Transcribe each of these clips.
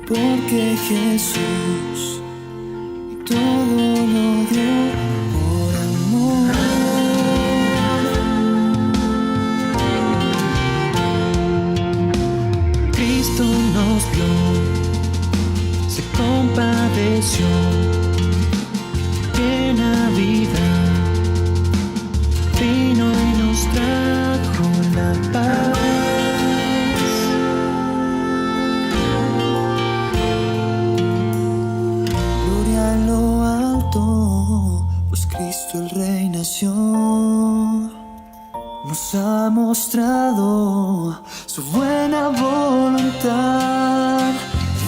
porque Jesús todo lo dio por amor. Cristo nos vio, se compadeció, llena vida, vino y nos trajo la paz. Gloria a lo alto, pues Cristo el Rey nació, nos ha mostrado su buena voluntad.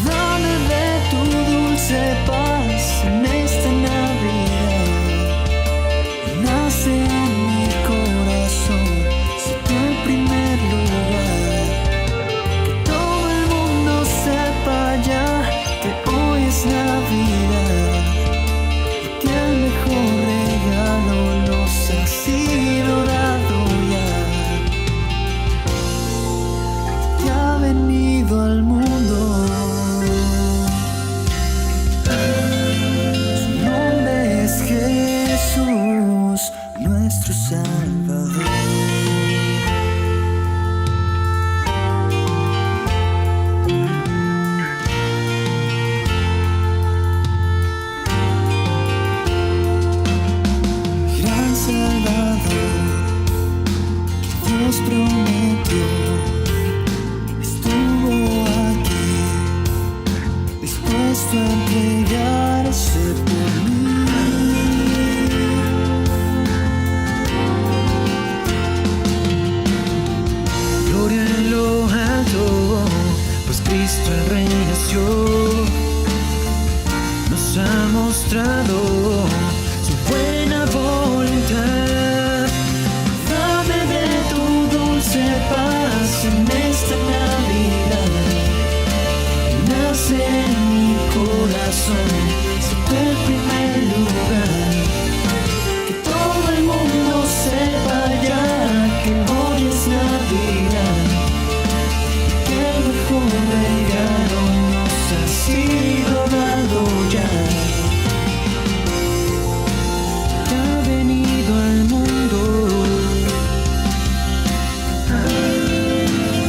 Dame de tu dulce paz en esta Navidad. Nace en mi corazón, sé tú el primer lugar. Que todo el mundo sepa ya que hoy es Navidad, y que el mejor regalo nos ha sido dado ya. Ya ha venido al mundo. Su nombre es Jesús, nuestro Salvador. Gran Salvador que Dios prometió, estuvo aquí, dispuesto a entregarse por mí. Gloria en lo alto, pues Cristo el Rey nació, nos ha mostrado su buena voluntad. Dame de tu dulce paz en esta Navidad. Nace en mi corazón, sé tú el primer lugar. Que todo el mundo sepa ya que hoy es Navidad, que el mejor regalo nos ha sido dado ya. Ya ha venido al mundo.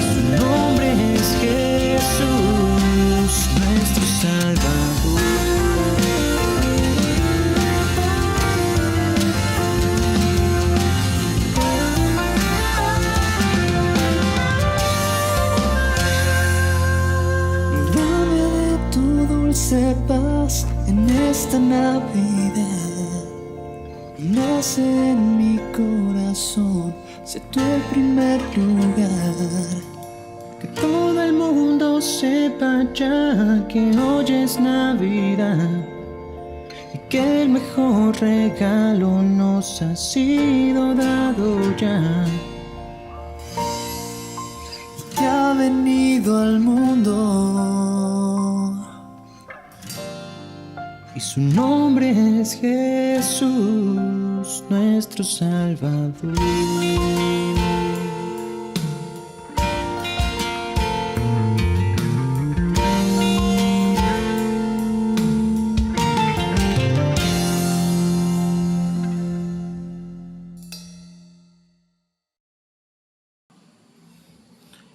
Su nombre es Jesús, nuestro Salvador. Dame de tu dulce paz en esta Navidad. Nace en mi corazón, sé tú el primer lugar. Que todo el mundo sepa ya que hoy es Navidad, y que el mejor regalo nos ha sido dado ya. Y que ha venido al mundo, y su nombre es Jesús, nuestro Salvador.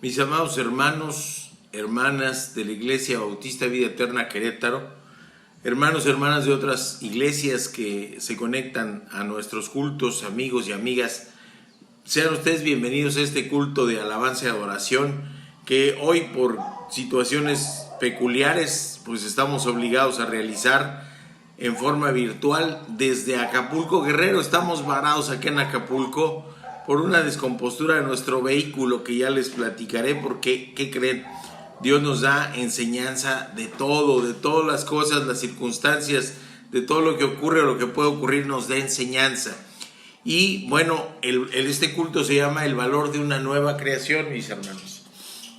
Mis amados hermanos, hermanas de la Iglesia Bautista Vida Eterna Querétaro, hermanos y hermanas de otras iglesias que se conectan a nuestros cultos, amigos y amigas, sean ustedes bienvenidos a este culto de alabanza y adoración que hoy por situaciones peculiares pues estamos obligados a realizar en forma virtual desde Acapulco, Guerrero. Estamos varados aquí en Acapulco por una descompostura de nuestro vehículo que ya les platicaré, porque, ¿qué creen? Dios nos da enseñanza de todo, de todas las cosas, las circunstancias, de todo lo que ocurre o lo que puede ocurrir, nos da enseñanza. Y bueno, este culto se llama El Valor de una Nueva Creación, mis hermanos.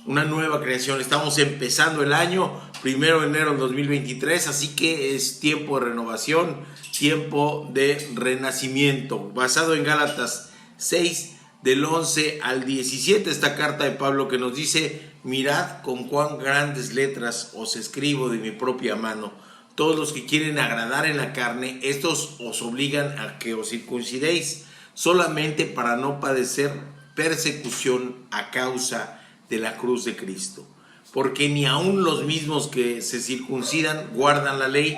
Una nueva creación. Estamos empezando el año, 1 de enero del 2023, así que es tiempo de renovación, tiempo de renacimiento, basado en Gálatas 6, del 11 al 17, esta carta de Pablo que nos dice: mirad con cuán grandes letras os escribo de mi propia mano. Todos los que quieren agradar en la carne, estos os obligan a que os circuncidéis, solamente para no padecer persecución a causa de la cruz de Cristo. Porque ni aun los mismos que se circuncidan guardan la ley,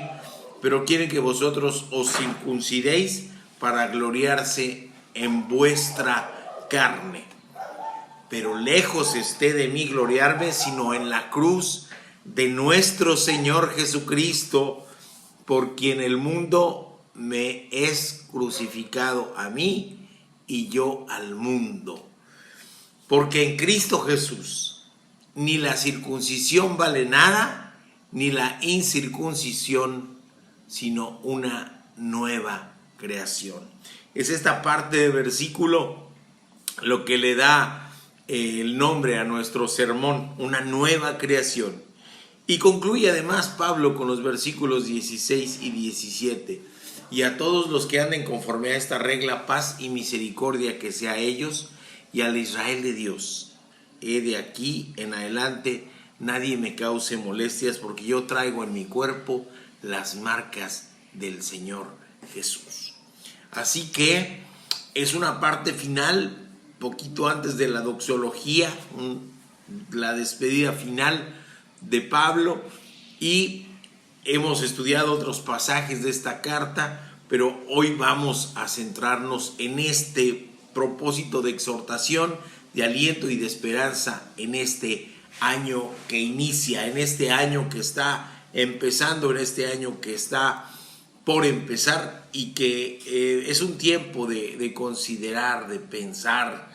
pero quieren que vosotros os circuncidéis para gloriarse en vuestra carne. Pero lejos esté de mí gloriarme, sino en la cruz de nuestro Señor Jesucristo, por quien el mundo me es crucificado a mí y yo al mundo. Porque en Cristo Jesús ni la circuncisión vale nada, ni la incircuncisión, sino una nueva creación. Es esta parte del versículo lo que le da el nombre a nuestro sermón, una nueva creación. Y concluye además Pablo con los versículos 16 y 17. Y a todos los que anden conforme a esta regla, paz y misericordia que sea a ellos y al Israel de Dios. De aquí en adelante nadie me cause molestias, porque yo traigo en mi cuerpo las marcas del Señor Jesús. Así que es una parte final, poquito antes de la doxología, la despedida final de Pablo, y hemos estudiado otros pasajes de esta carta, pero hoy vamos a centrarnos en este propósito de exhortación, de aliento y de esperanza en este año que inicia, en este año que está empezando, en este año que está por empezar, y que es un tiempo de considerar, de pensar.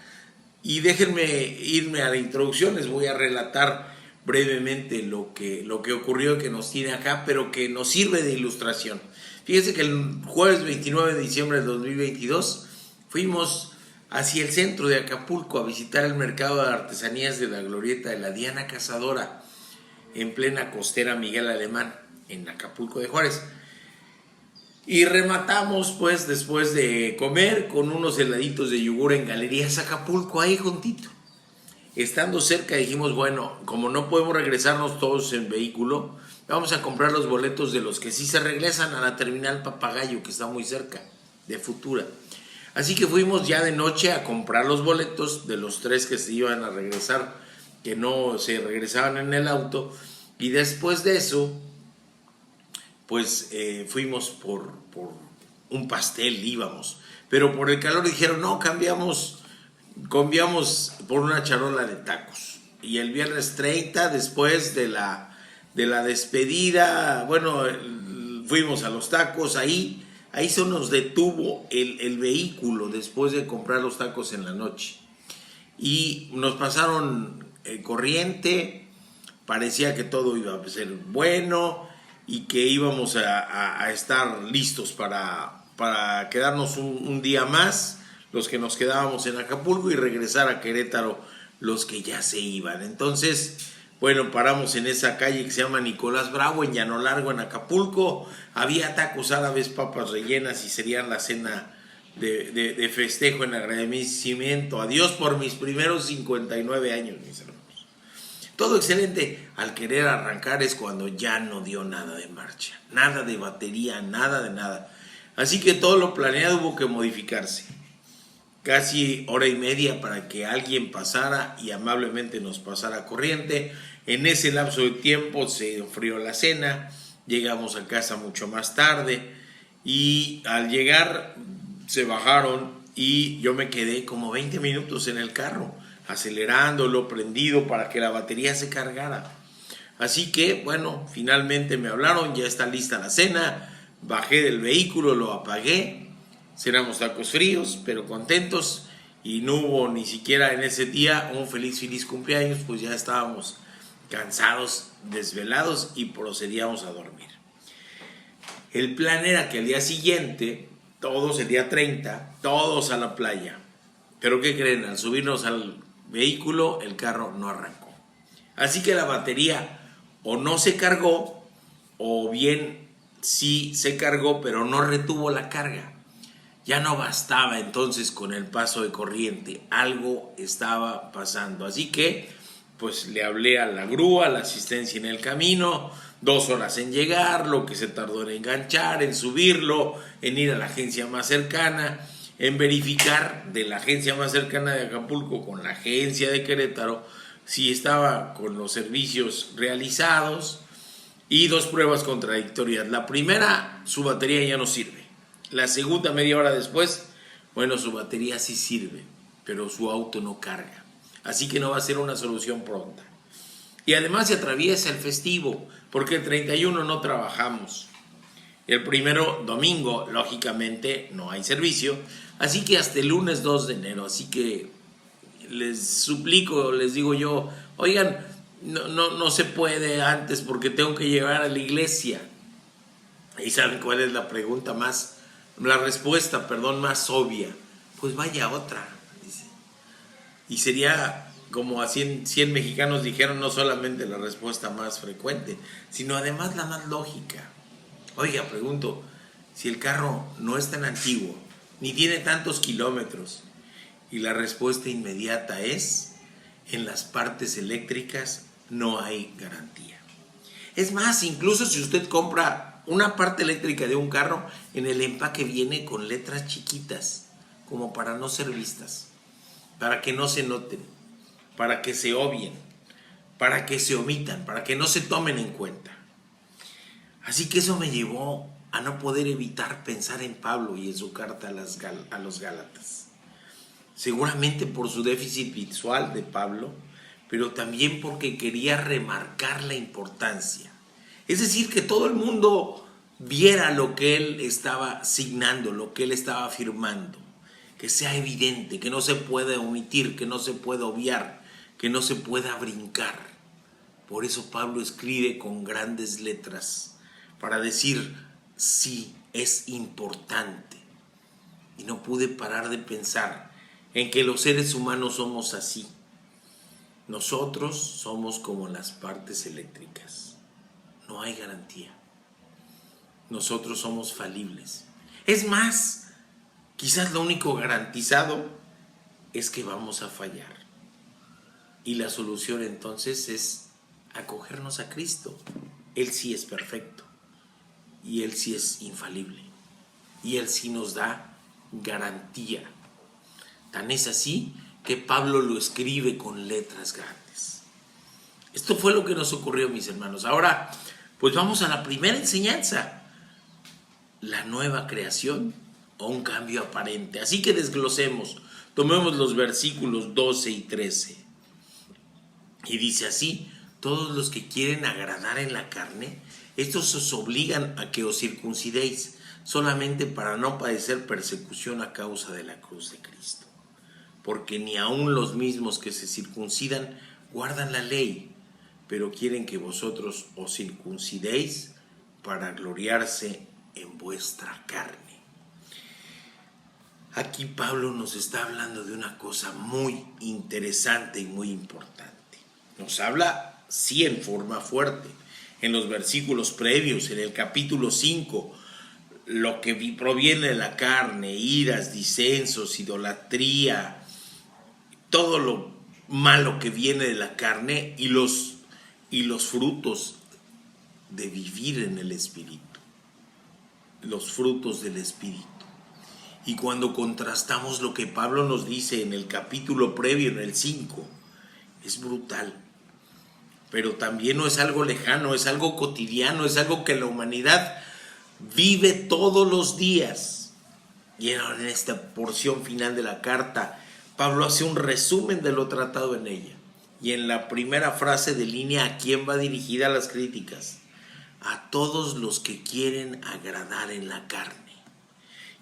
Y déjenme irme a la introducción, les voy a relatar brevemente lo que ocurrió, que nos tiene acá, pero que nos sirve de ilustración. Fíjense que el jueves 29 de diciembre de 2022 fuimos hacia el centro de Acapulco a visitar el mercado de artesanías de la glorieta de la Diana Cazadora, en plena costera Miguel Alemán, en Acapulco de Juárez. Y rematamos, pues, después de comer, con unos heladitos de yogur en Galerías Acapulco, ahí juntito. Estando cerca dijimos, bueno, como no podemos regresarnos todos en vehículo, vamos a comprar los boletos de los que sí se regresan a la terminal Papagayo, que está muy cerca, de Futura. Así que fuimos ya de noche a comprar los boletos de los 3 que se iban a regresar, que no se regresaban en el auto. Y después de eso, pues fuimos por un pastel, íbamos. Pero por el calor dijeron, no, cambiamos por una charola de tacos. Y el viernes 30, después de la despedida, bueno, fuimos a los tacos. Ahí se nos detuvo el vehículo después de comprar los tacos en la noche. Y nos pasaron corriente, parecía que todo iba a ser bueno y que íbamos a estar listos para quedarnos un día más, los que nos quedábamos en Acapulco, y regresar a Querétaro los que ya se iban. Entonces, bueno, paramos en esa calle que se llama Nicolás Bravo, en Llano Largo, en Acapulco. Había tacos árabes, papas rellenas, y serían la cena de festejo en agradecimiento a Dios por mis primeros 59 años, mis hermanos. Todo excelente. Al querer arrancar es cuando ya no dio nada de marcha, nada de batería, nada de nada. Así que todo lo planeado hubo que modificarse. Casi hora y media para que alguien pasara y amablemente nos pasara corriente. En ese lapso de tiempo se enfrió la cena, llegamos a casa mucho más tarde, y al llegar se bajaron y yo me quedé como 20 minutos en el carro, acelerándolo, prendido para que la batería se cargara. Así que, bueno, finalmente me hablaron, ya está lista la cena, bajé del vehículo, lo apagué. Cenamos tacos fríos, pero contentos, y no hubo ni siquiera en ese día un feliz cumpleaños, pues ya estábamos cansados, desvelados, y procedíamos a dormir. El plan era que al día siguiente, todos el día 30, todos a la playa. Pero ¿qué creen? Al subirnos al vehículo, el carro no arrancó. Así que la batería o no se cargó, o bien sí se cargó, pero no retuvo la carga. Ya no bastaba entonces con el paso de corriente, algo estaba pasando. Así que pues le hablé a la grúa, la asistencia en el camino, 2 horas en llegar, lo que se tardó en enganchar, en subirlo, en ir a la agencia más cercana, en verificar de la agencia más cercana de Acapulco con la agencia de Querétaro si estaba con los servicios realizados, y 2 pruebas contradictorias. La primera, su batería ya no sirve. La segunda, media hora después, bueno, su batería sí sirve, pero su auto no carga. Así que no va a ser una solución pronta. Y además se atraviesa el festivo, porque el 31 no trabajamos. El primero, domingo, lógicamente no hay servicio, así que hasta el lunes 2 de enero. Así que les suplico, les digo yo, oigan, no se puede antes porque tengo que llegar a la iglesia. ¿Y saben cuál es la respuesta más obvia? Pues vaya otra, dice. Y sería como a 100 mexicanos dijeron, no solamente la respuesta más frecuente, sino además la más lógica. Oiga, pregunto, si el carro no es tan antiguo, ni tiene tantos kilómetros, y la respuesta inmediata es, en las partes eléctricas no hay garantía. Es más, incluso si usted compra una parte eléctrica de un carro, en el empaque viene con letras chiquitas, como para no ser vistas, para que no se noten, para que se obvien, para que se omitan, para que no se tomen en cuenta. Así que eso me llevó a no poder evitar pensar en Pablo y en su carta a los Gálatas. Seguramente por su déficit visual de Pablo, pero también porque quería remarcar la importancia. Es decir, que todo el mundo viera lo que él estaba signando, lo que él estaba afirmando, que sea evidente, que no se pueda omitir, que no se pueda obviar, que no se pueda brincar. Por eso Pablo escribe con grandes letras, para decir, sí, es importante. Y no pude parar de pensar en que los seres humanos somos así. Nosotros somos como las partes eléctricas. No hay garantía. Nosotros somos falibles. Es más, quizás lo único garantizado es que vamos a fallar. Y la solución entonces es acogernos a Cristo. Él sí es perfecto. Y Él sí es infalible. Y Él sí nos da garantía. Tan es así que Pablo lo escribe con letras grandes. Esto fue lo que nos ocurrió, mis hermanos. Ahora, pues vamos a la primera enseñanza. La nueva creación o un cambio aparente. Así que desglosemos. Tomemos los versículos 12 y 13. Y dice así: todos los que quieren agradar en la carne, estos os obligan a que os circuncidéis, solamente para no padecer persecución a causa de la cruz de Cristo. Porque ni aun los mismos que se circuncidan guardan la ley, pero quieren que vosotros os circuncidéis para gloriarse en vuestra carne. Aquí Pablo nos está hablando de una cosa muy interesante y muy importante. Nos habla, sí, en forma fuerte. En los versículos previos, en el capítulo 5, lo que proviene de la carne, iras, disensos, idolatría, todo lo malo que viene de la carne y los frutos de vivir en el Espíritu, los frutos del Espíritu. Y cuando contrastamos lo que Pablo nos dice en el capítulo previo, en el 5, es brutal. Pero también no es algo lejano, es algo cotidiano, es algo que la humanidad vive todos los días. Y en esta porción final de la carta, Pablo hace un resumen de lo tratado en ella. Y en la primera frase delinea a quién va dirigida las críticas: a todos los que quieren agradar en la carne.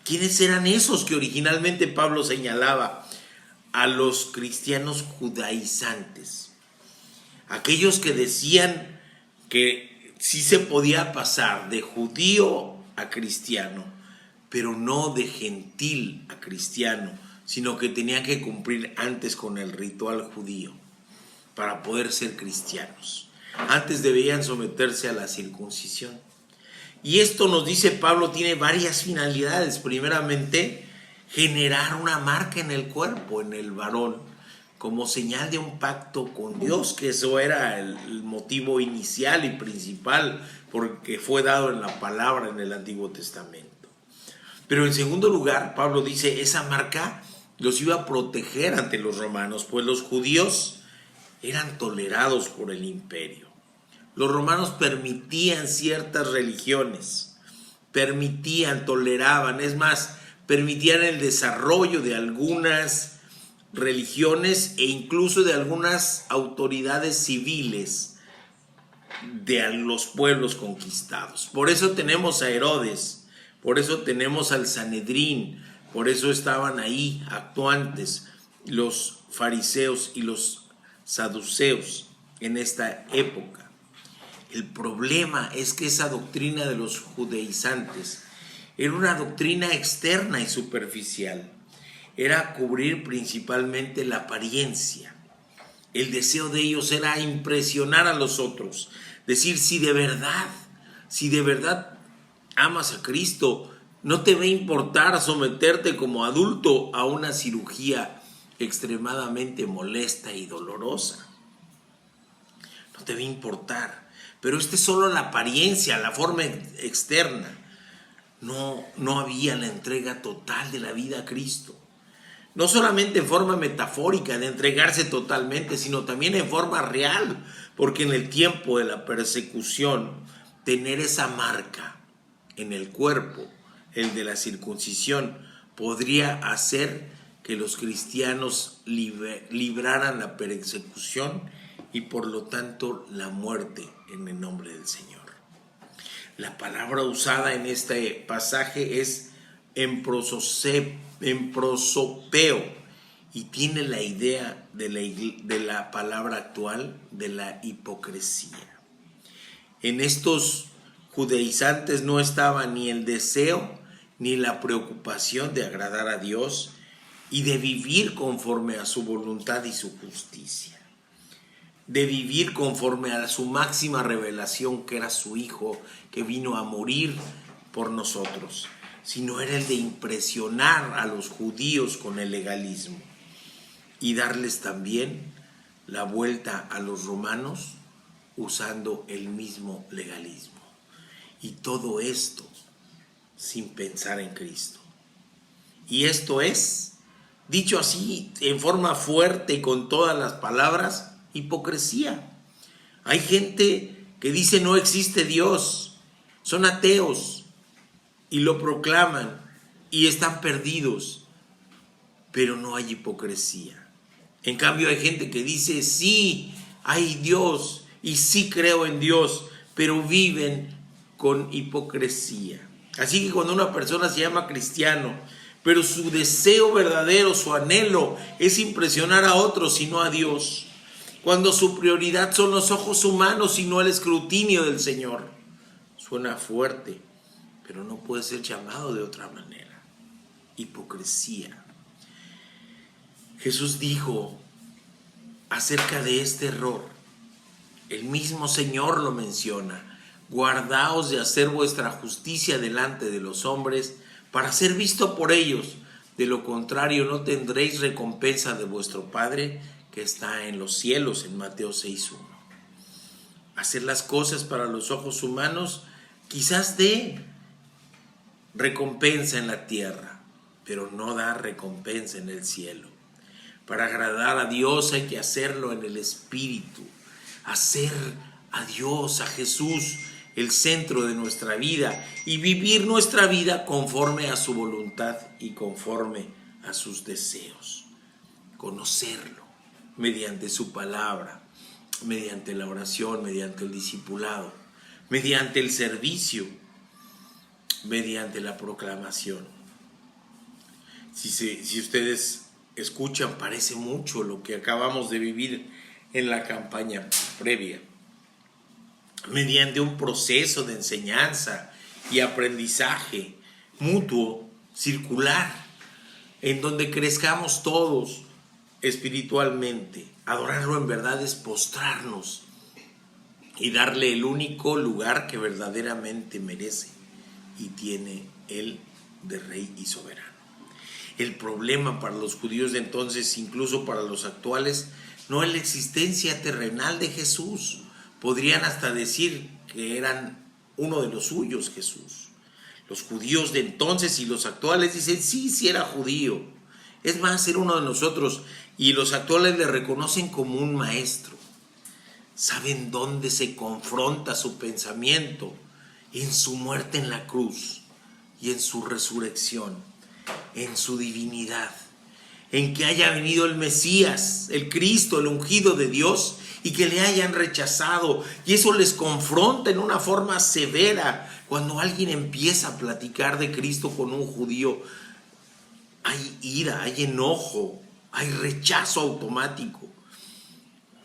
¿Quiénes eran esos que originalmente Pablo señalaba? A los cristianos judaizantes. Aquellos que decían que sí se podía pasar de judío a cristiano, pero no de gentil a cristiano, sino que tenían que cumplir antes con el ritual judío para poder ser cristianos. Antes debían someterse a la circuncisión. Y esto, nos dice Pablo, tiene varias finalidades. Primeramente, generar una marca en el cuerpo, en el varón, como señal de un pacto con Dios, que eso era el motivo inicial y principal porque fue dado en la palabra en el Antiguo Testamento. Pero en segundo lugar, Pablo dice, esa marca los iba a proteger ante los romanos, pues los judíos eran tolerados por el imperio. Los romanos permitían ciertas religiones, toleraban, es más, permitían el desarrollo de algunas religiones e incluso de algunas autoridades civiles de los pueblos conquistados. Por eso tenemos a Herodes, por eso tenemos al Sanedrín, por eso estaban ahí actuantes los fariseos y los saduceos en esta época. El problema es que esa doctrina de los judaizantes era una doctrina externa y superficial. Era cubrir principalmente la apariencia. El deseo de ellos era impresionar a los otros. Decir, si de verdad amas a Cristo, no te va a importar someterte como adulto a una cirugía extremadamente molesta y dolorosa. No te va a importar. Pero esta es solo la apariencia, la forma externa. No había la entrega total de la vida a Cristo. No solamente en forma metafórica de entregarse totalmente, sino también en forma real, porque en el tiempo de la persecución, tener esa marca en el cuerpo, el de la circuncisión, podría hacer que los cristianos libraran la persecución y por lo tanto la muerte en el nombre del Señor. La palabra usada en este pasaje es emprosopeo y tiene la idea de la palabra actual de la hipocresía. En estos judaizantes no estaba ni el deseo ni la preocupación de agradar a Dios y de vivir conforme a su voluntad y su justicia, de vivir conforme a su máxima revelación, que era su Hijo, que vino a morir por nosotros, sino era el de impresionar a los judíos con el legalismo y darles también la vuelta a los romanos usando el mismo legalismo. Y todo esto sin pensar en Cristo. Y esto es, dicho así en forma fuerte y con todas las palabras, hipocresía. Hay gente que dice no existe Dios, son ateos y lo proclaman y están perdidos, pero no hay hipocresía. En cambio hay gente que dice sí, hay Dios y sí creo en Dios, pero viven con hipocresía. Así que cuando una persona se llama cristiano, pero su deseo verdadero, su anhelo es impresionar a otros y no a Dios, cuando su prioridad son los ojos humanos y no el escrutinio del Señor, suena fuerte, pero no puede ser llamado de otra manera. Hipocresía. Jesús dijo acerca de este error, el mismo Señor lo menciona: guardaos de hacer vuestra justicia delante de los hombres para ser visto por ellos, de lo contrario no tendréis recompensa de vuestro Padre que está en los cielos, en Mateo 6:1. Hacer las cosas para los ojos humanos quizás dé recompensa en la tierra, pero no da recompensa en el cielo. Para agradar a Dios hay que hacerlo en el Espíritu, hacer a Dios, a Jesús, el centro de nuestra vida y vivir nuestra vida conforme a su voluntad y conforme a sus deseos. Conocerlo mediante su palabra, mediante la oración, mediante el discipulado, mediante el servicio, mediante la proclamación. Si ustedes escuchan, parece mucho lo que acabamos de vivir en la campaña previa. Mediante un proceso de enseñanza y aprendizaje mutuo, circular, en donde crezcamos todos espiritualmente. Adorarlo en verdad es postrarnos y darle el único lugar que verdaderamente merece y tiene Él de Rey y Soberano. El problema para los judíos de entonces, incluso para los actuales, no es la existencia terrenal de Jesús. Podrían hasta decir que eran uno de los suyos Jesús. Los judíos de entonces y los actuales dicen, sí, sí era judío. Es más, era uno de nosotros. Y los actuales le reconocen como un maestro. ¿Saben dónde se confronta su pensamiento? En su muerte en la cruz y en su resurrección, en su divinidad, en que haya venido el Mesías, el Cristo, el ungido de Dios, y que le hayan rechazado. Y eso les confronta en una forma severa. Cuando alguien empieza a platicar de Cristo con un judío, hay ira, hay enojo, hay rechazo automático.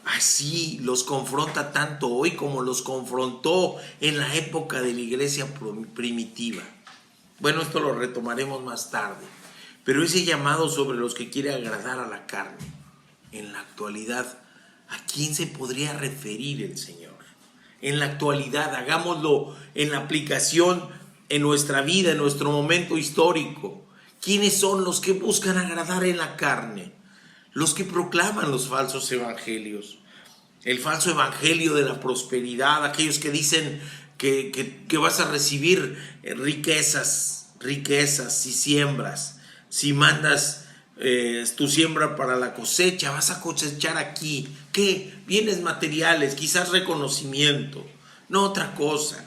Así los confronta tanto hoy como los confrontó en la época de la iglesia primitiva. Bueno, esto lo retomaremos más tarde. Pero ese llamado sobre los que quiere agradar a la carne, en la actualidad, ¿a quién se podría referir el Señor? En la actualidad, hagámoslo en la aplicación en nuestra vida, en nuestro momento histórico. ¿Quiénes son los que buscan agradar en la carne? Los que proclaman los falsos evangelios. El falso evangelio de la prosperidad, aquellos que dicen que vas a recibir riquezas si siembras. Si mandas tu siembra para la cosecha, vas a cosechar aquí. ¿Qué? Bienes materiales, quizás reconocimiento, no otra cosa.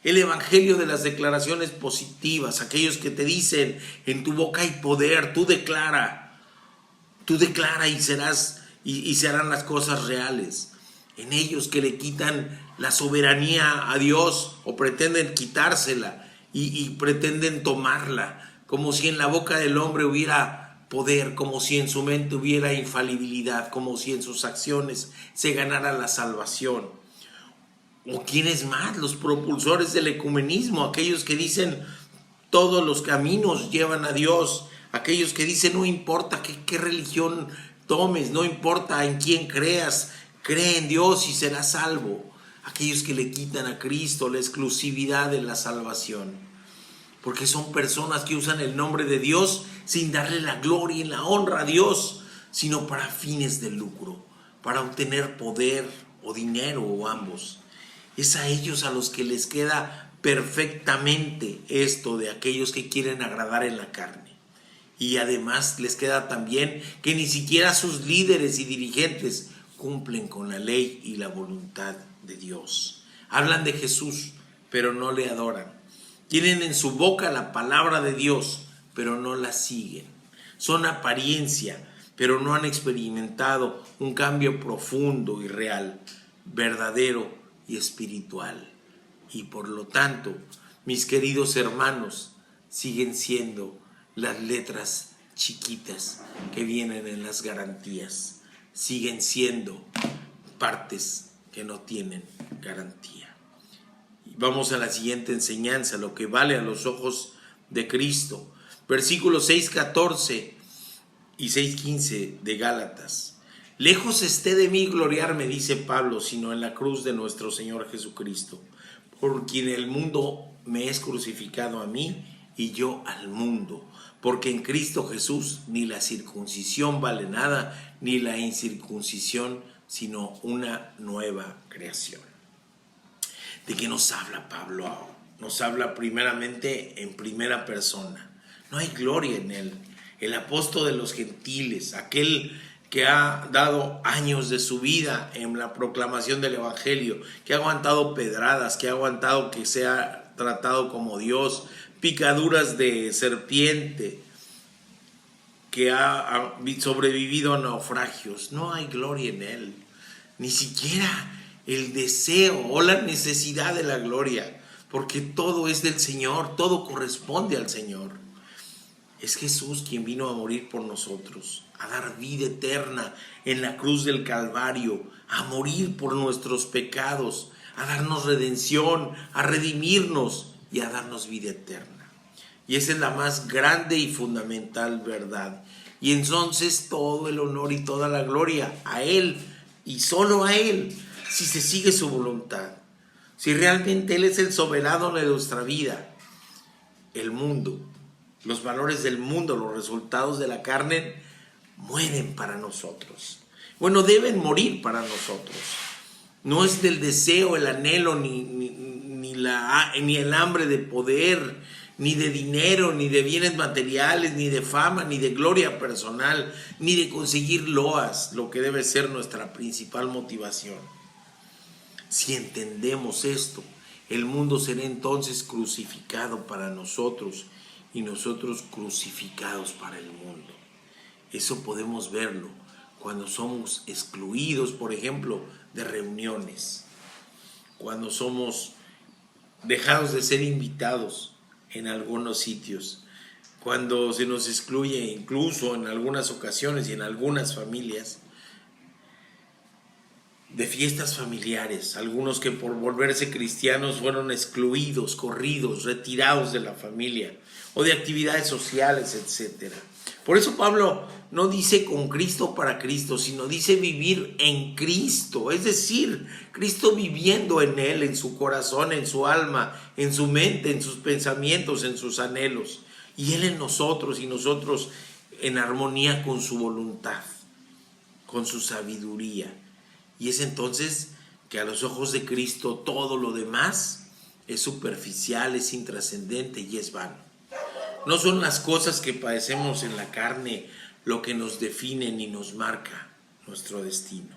El evangelio de las declaraciones positivas, aquellos que te dicen, en tu boca hay poder, tú declara y se harán las cosas reales. En ellos que le quitan la soberanía a Dios o pretenden quitársela y pretenden tomarla, como si en la boca del hombre hubiera poder, como si en su mente hubiera infalibilidad, como si en sus acciones se ganara la salvación. ¿O quiénes más? Los propulsores del ecumenismo, aquellos que dicen todos los caminos llevan a Dios, aquellos que dicen no importa qué religión tomes, no importa en quién creas, cree en Dios y serás salvo. Aquellos que le quitan a Cristo la exclusividad de la salvación, porque son personas que usan el nombre de Dios sin darle la gloria y la honra a Dios, sino para fines de lucro, para obtener poder o dinero o ambos. Es a ellos a los que les queda perfectamente esto de aquellos que quieren agradar en la carne. Y además les queda también que ni siquiera sus líderes y dirigentes cumplen con la ley y la voluntad de Dios. Hablan de Jesús, pero no le adoran. Tienen en su boca la palabra de Dios, pero no la siguen. Son apariencia, pero no han experimentado un cambio profundo y real, verdadero y espiritual. Y por lo tanto, mis queridos hermanos, siguen siendo las letras chiquitas que vienen en las garantías. Siguen siendo partes que no tienen garantía. Y vamos a la siguiente enseñanza, lo que vale a los ojos de Cristo. Versículos 6:14 y 6:15 de Gálatas. Lejos esté de mí gloriarme, dice Pablo, sino en la cruz de nuestro Señor Jesucristo, por quien el mundo me es crucificado a mí y yo al mundo. Porque en Cristo Jesús ni la circuncisión vale nada, ni la incircuncisión, sino una nueva creación. ¿De qué nos habla Pablo? Nos habla primeramente en primera persona. No hay gloria en él. El apóstol de los gentiles, aquel que ha dado años de su vida en la proclamación del evangelio, que ha aguantado pedradas, que ha aguantado que sea tratado como Dios, picaduras de serpiente, que ha sobrevivido a naufragios. No hay gloria en él, ni siquiera el deseo o la necesidad de la gloria, porque todo es del Señor, todo corresponde al Señor. Es Jesús quien vino a morir por nosotros, a dar vida eterna en la cruz del Calvario, a morir por nuestros pecados, a darnos redención, a redimirnos y a darnos vida eterna. Y esa es la más grande y fundamental verdad. Y entonces todo el honor y toda la gloria a Él y solo a Él, si se sigue su voluntad. Si realmente Él es el soberano de nuestra vida, el mundo Los valores del mundo, los resultados de la carne mueren para nosotros. Bueno, deben morir para nosotros. No es del deseo, el anhelo, ni el hambre de poder, ni de dinero, ni de bienes materiales, ni de fama, ni de gloria personal, ni de conseguir loas, lo que debe ser nuestra principal motivación. Si entendemos esto, el mundo será entonces crucificado para nosotros y nosotros crucificados para el mundo. Eso podemos verlo cuando somos excluidos, por ejemplo, de reuniones, cuando somos dejados de ser invitados en algunos sitios, cuando se nos excluye incluso en algunas ocasiones y en algunas familias de fiestas familiares, algunos que por volverse cristianos fueron excluidos, corridos, retirados de la familia o de actividades sociales, etc. Por eso Pablo no dice con Cristo para Cristo, sino dice vivir en Cristo, es decir, Cristo viviendo en él, en su corazón, en su alma, en su mente, en sus pensamientos, en sus anhelos, y él en nosotros y nosotros en armonía con su voluntad, con su sabiduría. Y es entonces que a los ojos de Cristo todo lo demás es superficial, es intrascendente y es vano. No son las cosas que padecemos en la carne lo que nos define ni nos marca nuestro destino.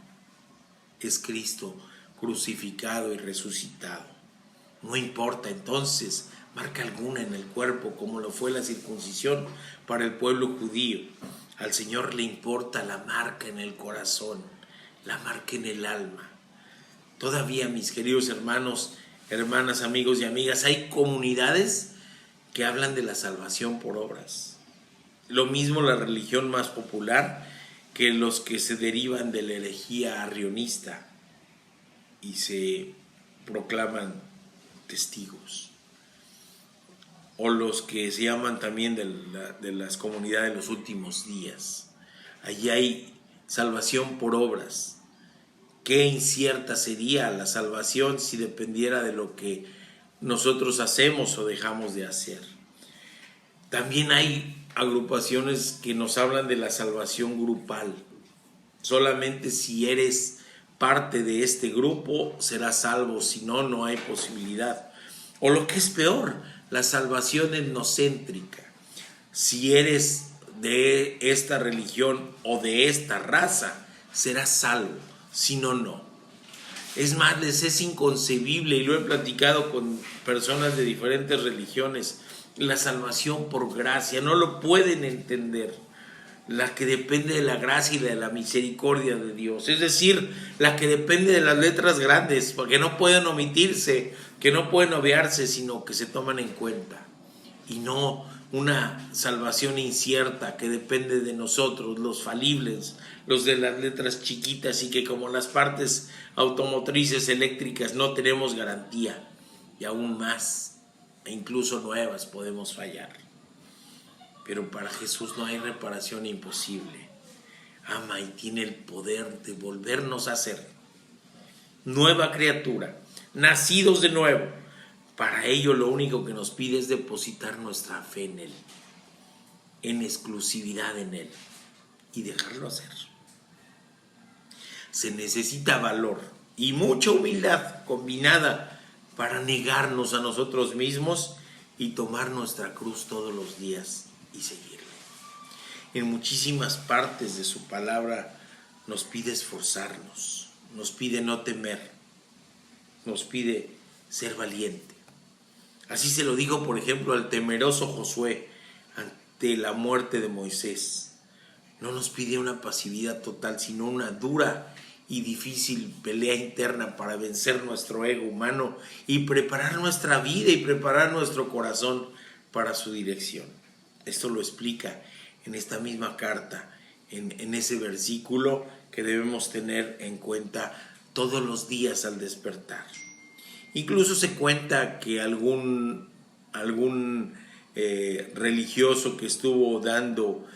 Es Cristo crucificado y resucitado. No importa entonces marca alguna en el cuerpo como lo fue la circuncisión para el pueblo judío. Al Señor le importa la marca en el corazón, la marca en el alma. Todavía, mis queridos hermanos, hermanas, amigos y amigas, hay comunidades que hablan de la salvación por obras. Lo mismo la religión más popular que los que se derivan de la herejía arrionista y se proclaman testigos. O los que se llaman también de las comunidades de los últimos días. Allí hay salvación por obras. Qué incierta sería la salvación si dependiera de lo que nosotros hacemos o dejamos de hacer. También hay agrupaciones que nos hablan de la salvación grupal. Solamente si eres parte de este grupo serás salvo, si no, no hay posibilidad. O lo que es peor, la salvación etnocéntrica. Si eres de esta religión o de esta raza, serás salvo, si no, no. Es más, les es inconcebible, y lo he platicado con personas de diferentes religiones, la salvación por gracia, no lo pueden entender. La que depende de la gracia y de la misericordia de Dios, es decir, la que depende de las letras grandes, porque no pueden omitirse, que no pueden obviarse, sino que se toman en cuenta, y no una salvación incierta que depende de nosotros, los falibles, los de las letras chiquitas, y que como las partes automotrices eléctricas no tenemos garantía, y aún más, e incluso nuevas, podemos fallar. Pero para Jesús no hay reparación imposible. Ama y tiene el poder de volvernos a ser nueva criatura, nacidos de nuevo. Para ello lo único que nos pide es depositar nuestra fe en Él, en exclusividad en Él, y dejarlo hacer. Se necesita valor y mucha humildad combinada para negarnos a nosotros mismos y tomar nuestra cruz todos los días y seguirle. En muchísimas partes de su palabra nos pide esforzarnos, nos pide no temer, nos pide ser valiente. Así se lo dijo, por ejemplo, al temeroso Josué ante la muerte de Moisés. No nos pide una pasividad total, sino una dura y difícil pelea interna para vencer nuestro ego humano y preparar nuestra vida y preparar nuestro corazón para su dirección. Esto lo explica en esta misma carta, en ese versículo que debemos tener en cuenta todos los días al despertar. Incluso se cuenta que algún religioso que estuvo dando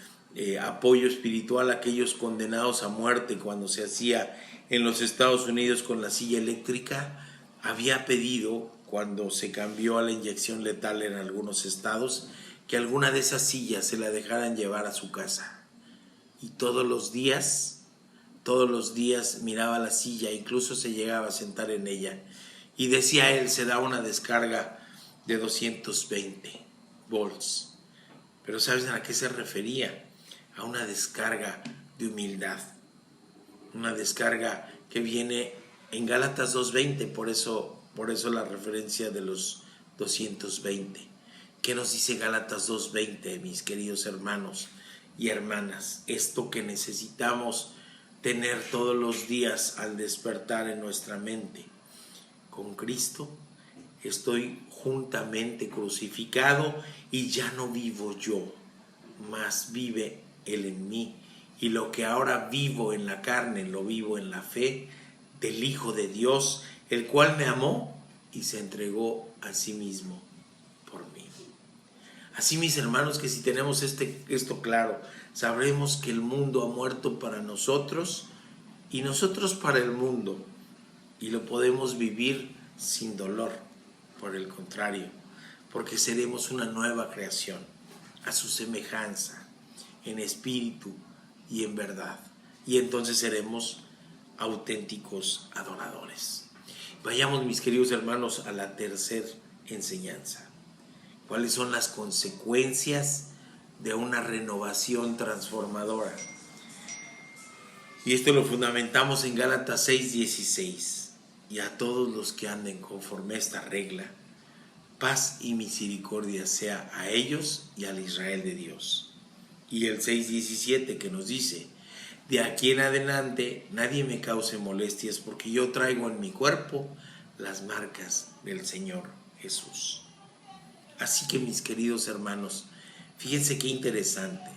apoyo espiritual a aquellos condenados a muerte cuando se hacía en los Estados Unidos con la silla eléctrica, había pedido, cuando se cambió a la inyección letal en algunos estados, que alguna de esas sillas se la dejaran llevar a su casa. Y todos los días miraba la silla, incluso se llegaba a sentar en ella. Y decía él, se da una descarga de 220 volts. Pero ¿sabes a qué se refería? A una descarga de humildad. Una descarga que viene en Gálatas 2:20, por eso la referencia de los 220. ¿Qué nos dice Gálatas 2:20, mis queridos hermanos y hermanas? Esto que necesitamos tener todos los días al despertar en nuestra mente. Con Cristo estoy juntamente crucificado y ya no vivo yo, mas vive Él en mí. Y lo que ahora vivo en la carne, lo vivo en la fe del Hijo de Dios, el cual me amó y se entregó a sí mismo por mí. Así, mis hermanos, que si tenemos esto claro, sabremos que el mundo ha muerto para nosotros y nosotros para el mundo, y lo podemos vivir sin dolor. Por el contrario, porque seremos una nueva creación, a su semejanza, en espíritu y en verdad. Y entonces seremos auténticos adoradores. Vayamos, mis queridos hermanos, a la tercera enseñanza. ¿Cuáles son las consecuencias de una renovación transformadora? Y esto lo fundamentamos en Gálatas 6:16. Y a todos los que anden conforme a esta regla, paz y misericordia sea a ellos y al Israel de Dios. Y el 6:17 que nos dice, de aquí en adelante nadie me cause molestias, porque yo traigo en mi cuerpo las marcas del Señor Jesús. Así que, mis queridos hermanos, fíjense qué interesante.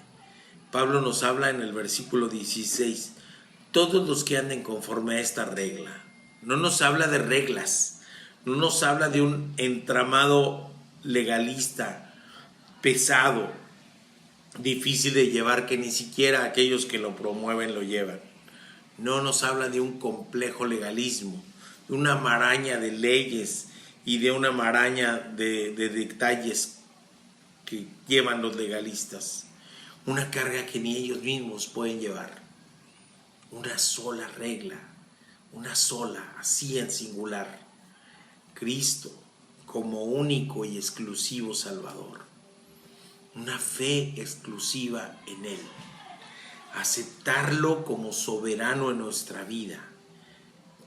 Pablo nos habla en el versículo 16, todos los que anden conforme a esta regla. No nos habla de reglas, no nos habla de un entramado legalista pesado, difícil de llevar, que ni siquiera aquellos que lo promueven lo llevan. No nos habla de un complejo legalismo, de una maraña de leyes y de una maraña de detalles que llevan los legalistas. Una carga que ni ellos mismos pueden llevar. Una sola regla. Una sola, así en singular, Cristo como único y exclusivo Salvador, una fe exclusiva en Él, aceptarlo como soberano en nuestra vida,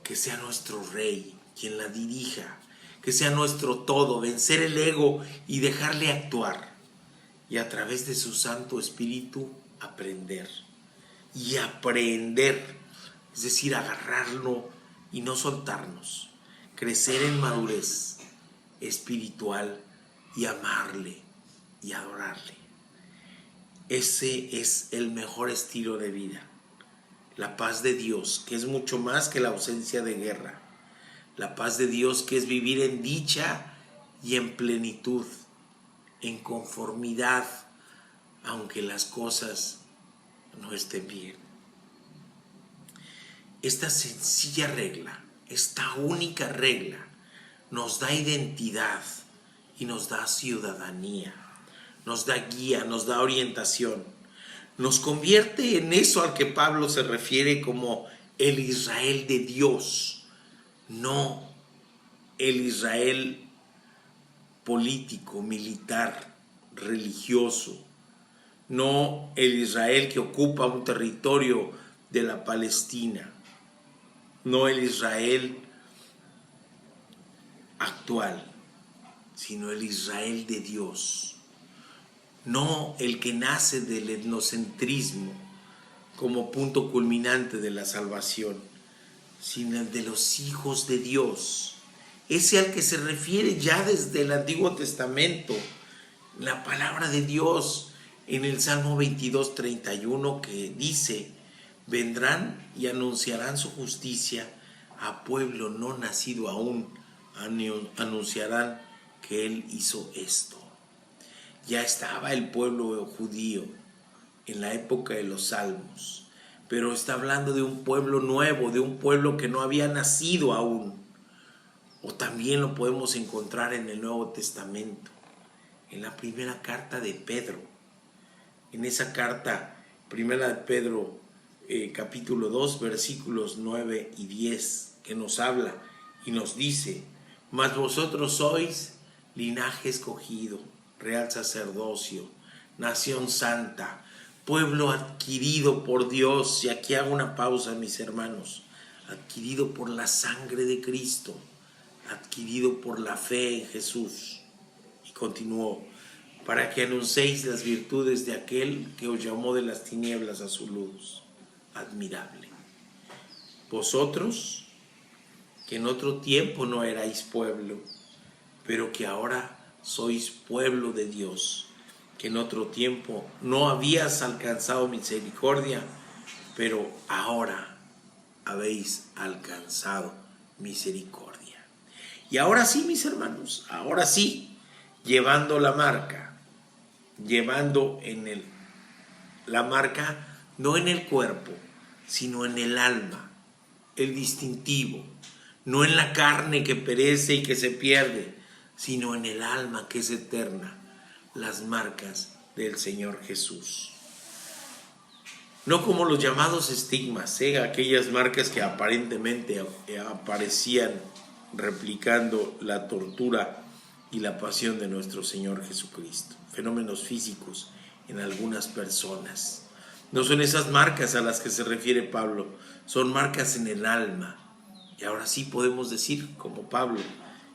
que sea nuestro Rey, quien la dirija, que sea nuestro todo, vencer el ego y dejarle actuar, y a través de su Santo Espíritu aprender, es decir, agarrarlo y no soltarnos, crecer en madurez espiritual y amarle y adorarle. Ese es el mejor estilo de vida. La paz de Dios, que es mucho más que la ausencia de guerra. La paz de Dios, que es vivir en dicha y en plenitud, en conformidad, aunque las cosas no estén bien. Esta sencilla regla, esta única regla, nos da identidad y nos da ciudadanía, nos da guía, nos da orientación, nos convierte en eso al que Pablo se refiere como el Israel de Dios, no el Israel político, militar, religioso, no el Israel que ocupa un territorio de la Palestina, no el Israel actual, sino el Israel de Dios, no el que nace del etnocentrismo como punto culminante de la salvación, sino el de los hijos de Dios, ese al que se refiere ya desde el Antiguo Testamento, la palabra de Dios en el Salmo 22:31, que dice: vendrán y anunciarán su justicia a pueblo no nacido aún, anunciarán que Él hizo esto. Ya estaba el pueblo judío en la época de los Salmos, pero está hablando de un pueblo nuevo, de un pueblo que no había nacido aún. O también lo podemos encontrar en el Nuevo Testamento, en la primera carta de Pedro. En esa carta, primera de Pedro, capítulo 2, versículos 9 y 10, que nos habla y nos dice: mas vosotros sois linaje escogido, real sacerdocio, nación santa, pueblo adquirido por Dios. Y aquí hago una pausa, mis hermanos. Adquirido por la sangre de Cristo, adquirido por la fe en Jesús. Y continuó: para que anunciéis las virtudes de aquel que os llamó de las tinieblas a su luz admirable. Vosotros, que en otro tiempo no erais pueblo, pero que ahora sois pueblo de Dios, que en otro tiempo no habías alcanzado misericordia, pero ahora habéis alcanzado misericordia. Y ahora sí, mis hermanos, ahora sí, llevando la marca, llevando la marca no en el cuerpo, sino en el alma, el distintivo, no en la carne que perece y que se pierde, sino en el alma que es eterna, las marcas del Señor Jesús. No como los llamados estigmas, aquellas marcas que aparentemente aparecían replicando la tortura y la pasión de nuestro Señor Jesucristo. Fenómenos físicos en algunas personas. No son esas marcas a las que se refiere Pablo, son marcas en el alma. Y ahora sí podemos decir, como Pablo,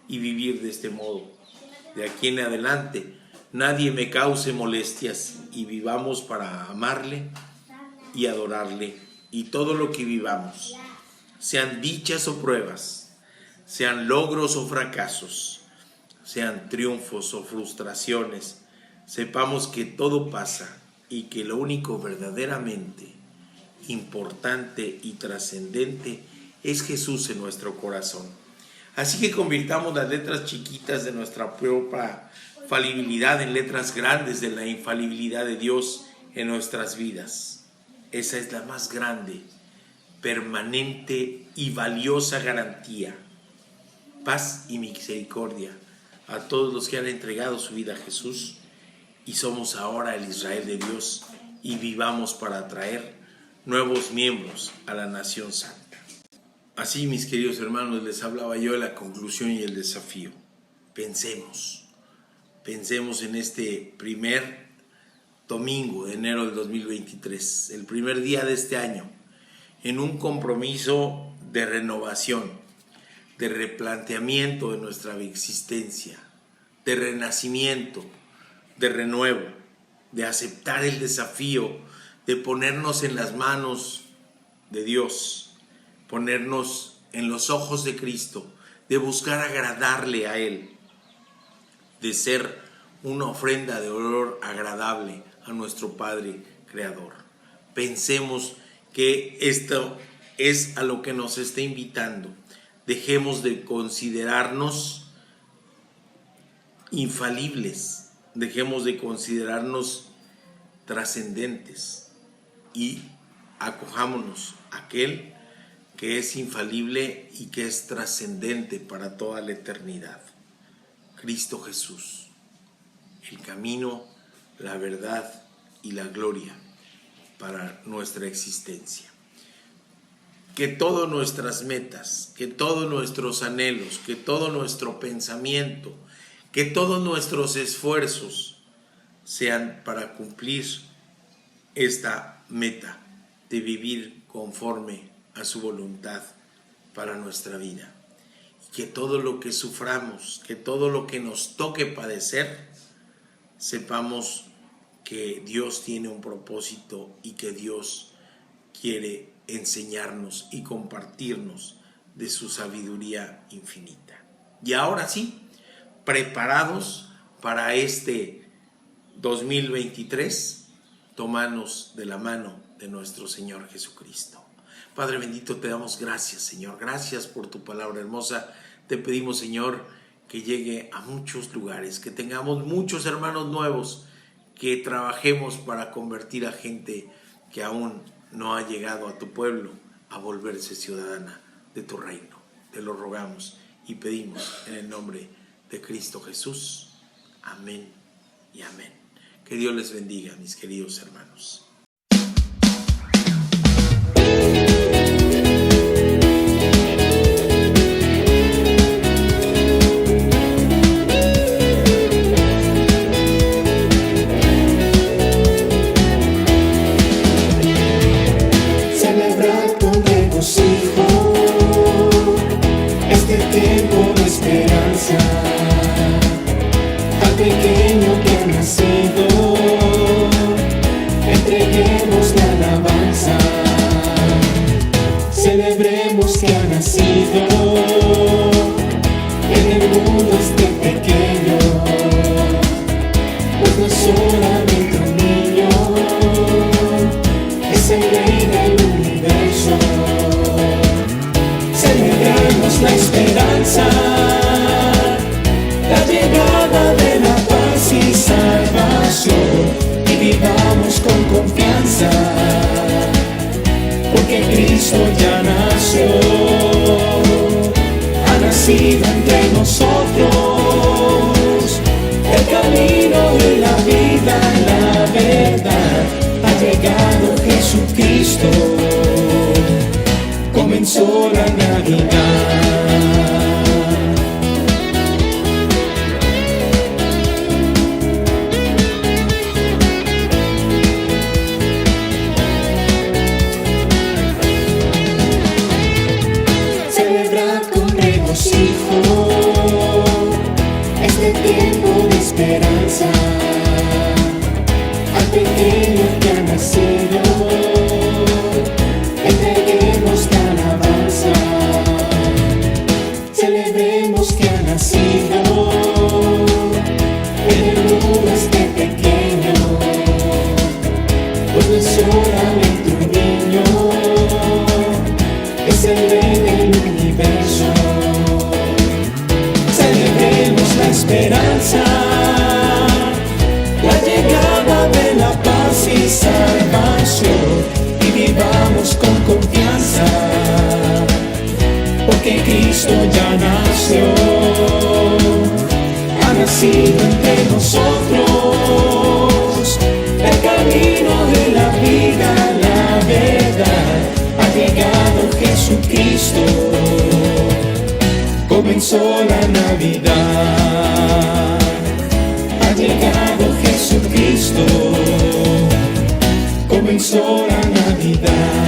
y vivir de este modo. De aquí en adelante, nadie me cause molestias, y vivamos para amarle y adorarle. Y todo lo que vivamos, sean dichas o pruebas, sean logros o fracasos, sean triunfos o frustraciones, sepamos que todo pasa y que lo único verdaderamente importante y trascendente es Jesús en nuestro corazón. Así que convirtamos las letras chiquitas de nuestra propia falibilidad en letras grandes de la infalibilidad de Dios en nuestras vidas. Esa es la más grande, permanente y valiosa garantía. Paz y misericordia a todos los que han entregado su vida a Jesús y somos ahora el Israel de Dios, y vivamos para atraer nuevos miembros a la nación santa. Así, mis queridos hermanos, les hablaba yo de la conclusión y el desafío. Pensemos en este primer domingo de enero del 2023, el primer día de este año, en un compromiso de renovación, de replanteamiento de nuestra existencia, de renacimiento, de renuevo, de aceptar el desafío, de ponernos en las manos de Dios, ponernos en los ojos de Cristo, de buscar agradarle a Él, de ser una ofrenda de olor agradable a nuestro Padre Creador. Pensemos que esto es a lo que nos está invitando. Dejemos de considerarnos infalibles, dejemos de considerarnos trascendentes y acojámonos a aquel que es infalible y que es trascendente para toda la eternidad. Cristo Jesús, el camino, la verdad y la gloria para nuestra existencia. Que todas nuestras metas, que todos nuestros anhelos, que todo nuestro pensamiento, que todos nuestros esfuerzos sean para cumplir esta meta de vivir conforme a su voluntad para nuestra vida. Y que todo lo que suframos, que todo lo que nos toque padecer, sepamos que Dios tiene un propósito y que Dios quiere enseñarnos y compartirnos de su sabiduría infinita. Y ahora sí, preparados para este 2023, tomanos de la mano de nuestro Señor Jesucristo. Padre bendito, te damos gracias, Señor. Gracias por tu palabra hermosa. Te pedimos, Señor, que llegue a muchos lugares, que tengamos muchos hermanos nuevos, que trabajemos para convertir a gente que aún no ha llegado a tu pueblo a volverse ciudadana de tu reino. Te lo rogamos y pedimos en el nombre de Cristo Jesús. Amén y amén. Que Dios les bendiga, mis queridos hermanos. Celebrar con regocijo este tiempo de esperanza, al pequeño que ha nacido, entreguemos la alabanza. Celebremos que ha nacido en el mundo este pequeño, pues no es solamente un niño, es el Rey del universo. Celebremos la esperanza, la llegada de la paz y salvación, y vivamos con confianza, porque Cristo ya nació, ha nacido entre nosotros, el camino y la vida, la verdad, ha llegado Jesucristo, comenzó la Navidad. Celebrad con regocijo este tiempo de esperanza, al pequeño que ha nacido, entreguemos la alabanza. Celebremos que ha nacido en el mundo este pequeño, pues no es solamente un niño, es el Rey del universo. Celebremos la esperanza, la llegada de la paz y salvación, y vivamos con confianza, porque Cristo ya nació, ha nacido entre nosotros, el camino de la vida, la verdad, ha llegado Jesucristo, comenzó la Navidad, ha llegado Jesucristo, comenzó la Navidad.